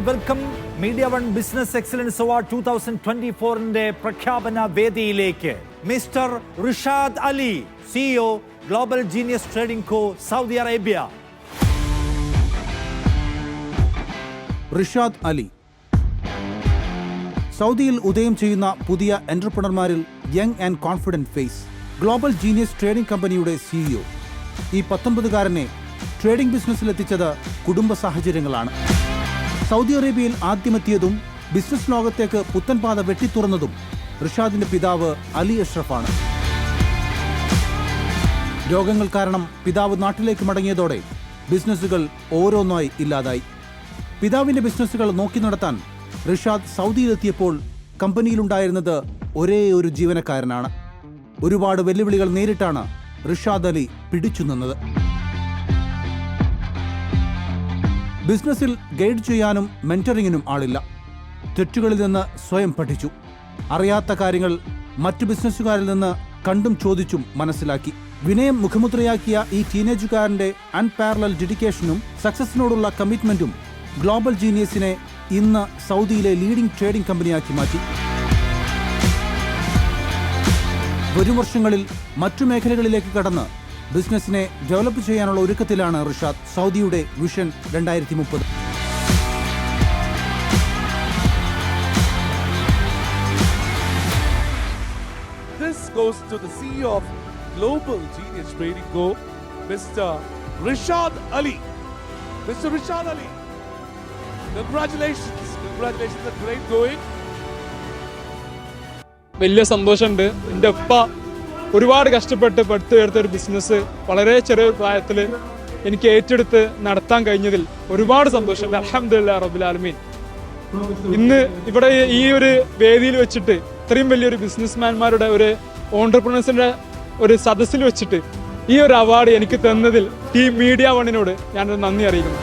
Welcome media one business excellence award 2024 പ്രഖ്യാപന വേദിയിലേക്ക് mister Rishad Ali, CEO global genius trading co, Saudi Arabia. Rishad Ali സൗദിയിൽ ഉദയം ചെയ്യുന്ന പുതിയ എന്റർപ്രണർമാരിൽ young and confident face. Global genius trading കമ്പനിയുടെ CEO. ഈ 19-കാരനെ ട്രേഡിംഗ് ബിസിനസ്സിലെത്തിച്ചത് കുടുംബ സാഹചര്യങ്ങളാണ്. സൗദി അറേബ്യയിൽ ആദ്യമെത്തിയതും ബിസിനസ് ലോകത്തേക്ക് പുത്തൻ പാത വെട്ടിത്തുറന്നതും റിഷാദിന്റെ പിതാവ് അലി അഷ്റഫാണ്. രോഗങ്ങൾ കാരണം പിതാവ് നാട്ടിലേക്ക് മടങ്ങിയതോടെ ബിസിനസ്സുകൾ ഓരോന്നായി ഇല്ലാതായി. പിതാവിന്റെ ബിസിനസ്സുകൾ നോക്കി നടത്താൻ റിഷാദ് സൗദിയിലെത്തിയപ്പോൾ കമ്പനിയിലുണ്ടായിരുന്നത് ഒരേ ഒരു ജീവനക്കാരനാണ്. ഒരുപാട് വെല്ലുവിളികൾ നേരിട്ടാണ് റിഷാദ് അലി പിടിച്ചു നിന്നത്. ബിസിനസ്സിൽ ഗൈഡ് ചെയ്യാനും മെന്ററിങ്ങിനും ആളില്ല. തെറ്റുകളിൽ നിന്ന് സ്വയം പഠിച്ചു. അറിയാത്ത കാര്യങ്ങൾ മറ്റു ബിസിനസ്സുകാരിൽ നിന്ന് കണ്ടും ചോദിച്ചും മനസ്സിലാക്കി. വിനയം മുഖമുദ്രയാക്കിയ ഈ ടീനേജുകാരന്റെ അൺപാരലൽ ഡെഡിക്കേഷനും സക്സസിനോടുള്ള കമ്മിറ്റ്മെന്റും ഗ്ലോബൽ ജീനിയസിനെ ഇന്ന് സൗദിയിലെ ലീഡിംഗ് ട്രേഡിംഗ് കമ്പനിയാക്കി മാറ്റി. വരും വർഷങ്ങളിൽ മറ്റു മേഖലകളിലേക്ക് കടന്ന് ബിസിനസിനെ ഡെവലപ്പ് ചെയ്യാനുള്ള ഒരുക്കത്തിലാണ് റിഷാദ്. സൗദിയുടെ vision 2030. This goes to the CEO of Global Genius Trading Co, Mr. Rishad Ali. Mr. Rishad Ali, congratulations. Congratulations, that's great going. വലിയ സന്തോഷമുണ്ട്. എൻ്റെ ഉപ്പ ഒരുപാട് കഷ്ടപ്പെട്ട് പടുത്തുയർത്ത ഒരു ബിസിനസ് വളരെ ചെറിയ പ്രായത്തിൽ എനിക്ക് ഏറ്റെടുത്ത് നടത്താൻ കഴിഞ്ഞതിൽ ഒരുപാട് സന്തോഷമുണ്ട്. അൽഹംദുലില്ലാഹി റബ്ബിൽ ആലമീൻ. ഇന്ന് ഇവിടെ ഈ ഒരു വേദിയിൽ വെച്ചിട്ട് ഇത്രയും വലിയൊരു ബിസിനസ്മാൻമാരുടെ ഒരു ഓണ്ടർപ്രണേഴ്സിന്റെ ഒരു സദസ്സിൽ വെച്ചിട്ട് ഈ ഒരു അവാർഡ് എനിക്ക് തന്നതിൽ ടീം മീഡിയ വണ്ണിനോട് ഞാനൊരു നന്ദി അറിയിക്കുന്നു.